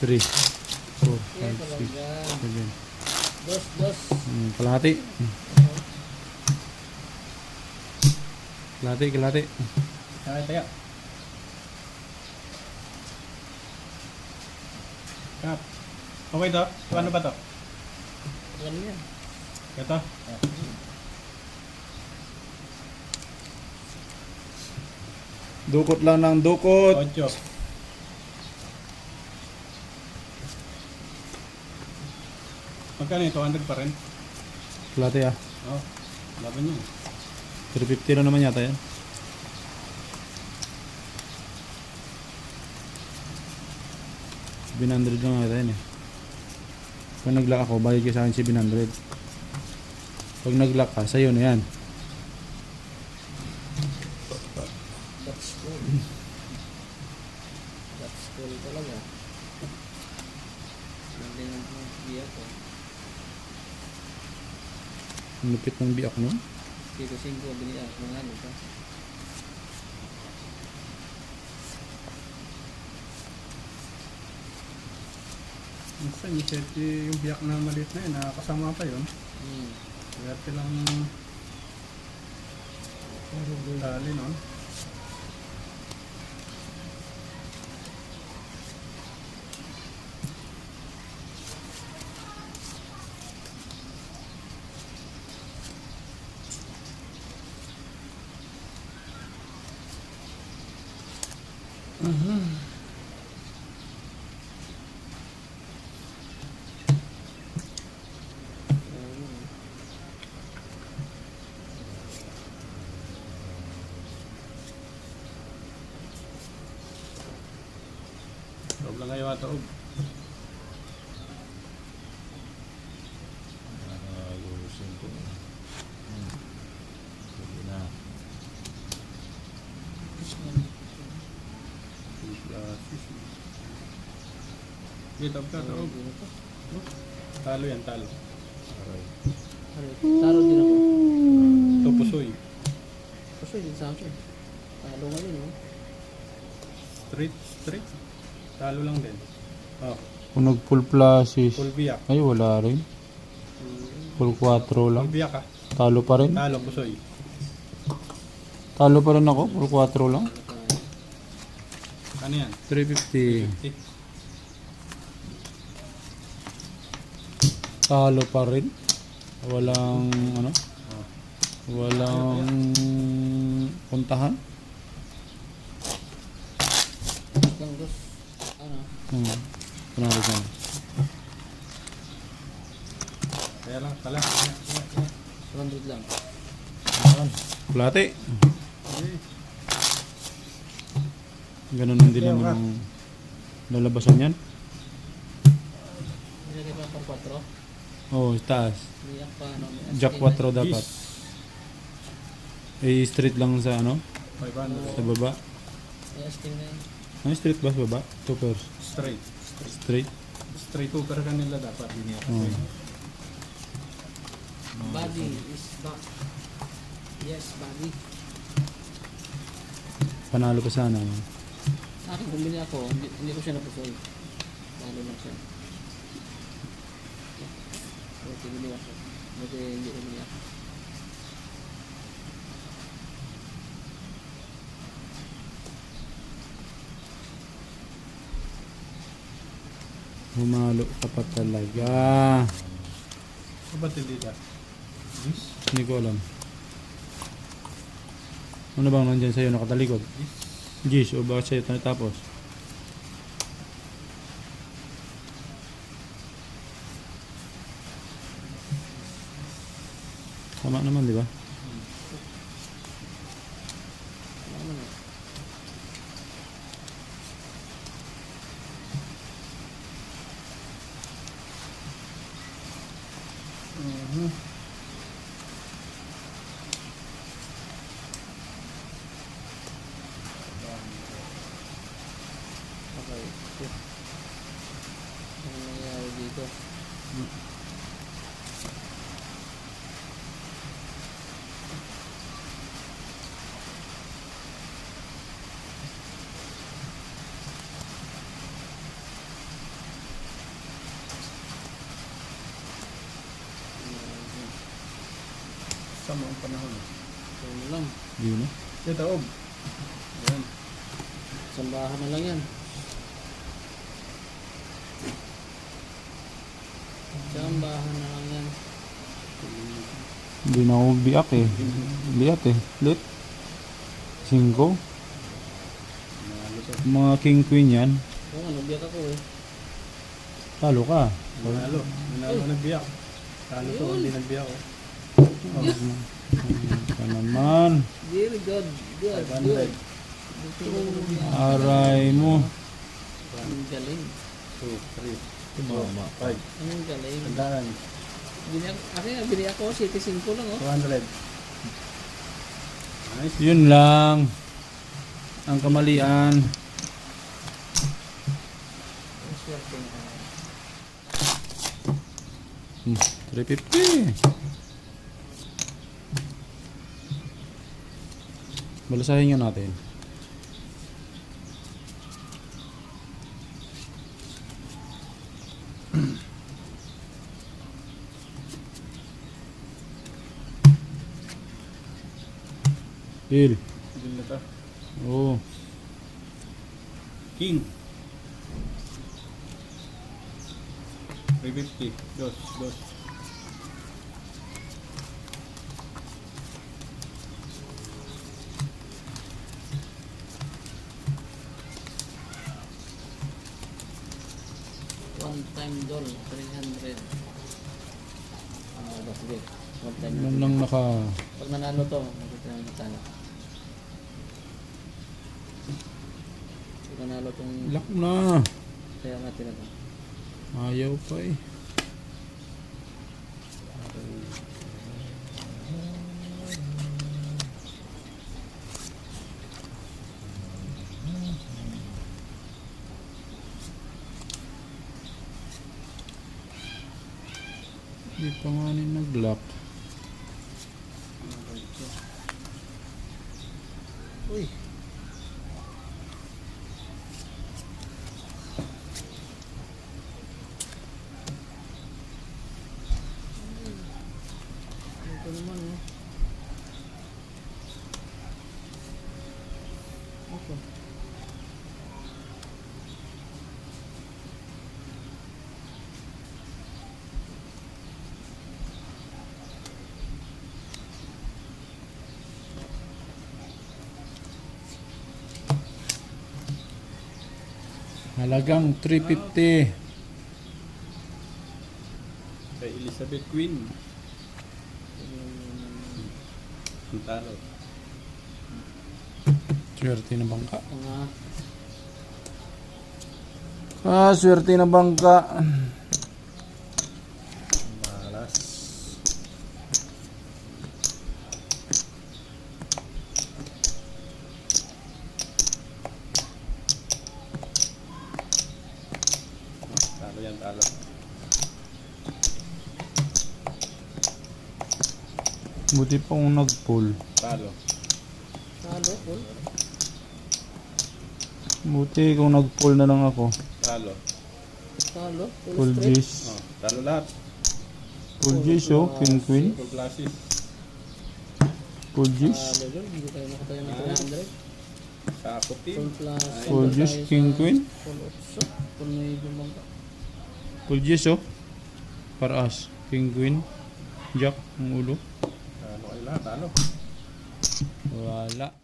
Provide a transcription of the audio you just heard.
3, 4, 5, 6, 7. Dos. Kalahati. Kalahati. Tayo. Kap. Okay to? Ano ba to? Ano yan? Ito? Dukot lang ng dukot. 8. Magkano ito? 200 pa rin? Kalahati ah. Oo. Laban yun. 350 na naman yata yan. $700 lang ata yan eh. Pag nag-lock ako, bayad ka sa akin 700. Pag nag-lock ka, sa'yo na yan. That's cool. That's cool talaga. Hindi ng biyak ko. Ang lupit ng biyak no? Kiko 5 biniyak. Mga ano ka? Minsan, yung biyak na maliit na yun, nakakasama pa yun. Hmm. Swerte lang tali, no? Loob lang kayo ata, Ayusin ko. Sige na. Dito ka, taob. Talo yan, talo. Aray. Taro din ako. Ito, pusoy. Kasi din sa akin. Talo nga yun, no? Straight. Talo lang din. Oh, Kung nag-full pluses, full biyak. ay wala rin. Full 4 lang. Full biyak ka. Talo pa rin. Talo, pusoy. Talo pa rin ako. Full 4 lang. Ano yan? 350. 50. Talo pa rin. Walang ano? Walang puntahan. Hanggang dos. Ano? Panalo ka na. Kaya lang, tala. 100 lang. Plate. Okay. Ganun ang din ng lalabasan yan. Nilagay pa pang 4. Oh, taas. Biyak pa, ano? Jack 4 dapat. Eh, straight lang sa ano? 500. Sa baba. May asking na yun. Ano straight ba sa baba? Toppers. Straight. Straight. Straight hooker ka nila dapat. Biniyak. Oh. Body is back. Yes, body. Panalo pa sana. No? Akin bumili ako, hindi ko siya napusol. Talo lang siya. Buti bumili ako. Buti hindi bumili ako. Humalo ka pa talaga. Ano ba hindi ka? Yes. Hindi ko alam. Ano bang nandyan sa'yo nakatalikod? Gis, o bakit sa'yo tapos? Tama naman, di ba? Ano na? Okay. Ano nangyayari dito? masama ang panahon. So, ano lang. Yun eh. Yung taob. Ayan. Sambahan na lang yan. Sambahan na lang yan. Hindi na ako biak eh. Liat eh. Lit. 5. Mga king queen yan. Oo nga, nagbiyak ako eh. Talo ka. Manalo. Manalo nagbiyak. Talo to, Ayun. hindi nagbiyak. Ka naman. Very good. Good. 500. Good. Gusto ko nagbiyak. Aray mo. Ang galing. 2, 3, 4, 5. Ang galing. Tandaan. Bili ako, 75 lang oh. 200. Nice. Yun lang. Ang kamalian. Ang swerte na. 350. Balasahin nga natin. Deal. Deal na to. Oo. King. 350. Dos. One time doll, 300. Sige. One time Yan lang naka... Pag nanalo to, magkakaroon ng talo. Pag nanalo tong Lock na. kaya natin na to. Ayaw pa eh. Di pa nga ni nag-lock. Uy! Ito naman oh. Okay. Halagang 350. Kay Elizabeth Queen. Ang talo. Swerte na bangka. Mga Swerte na bangka. Malas. Talo yan, talo. Buti pa kung nag-pull. Talo. talo, full. Buti kung nag-pull na lang ako. Talo. Talo, Full straight. G's. Oh, talo lahat. Full G's oh. King Queen. Full classes. Full G's. Talo dun, hindi tayo nakatayo ng 300. Sa ako team. Full plus. Full ito G's, tayo King sa Queen. Full otso. Full na yung bangka. Full G's oh. Para as. King Queen. Jack ang ulo. Talo kayo lahat, talo. Wala.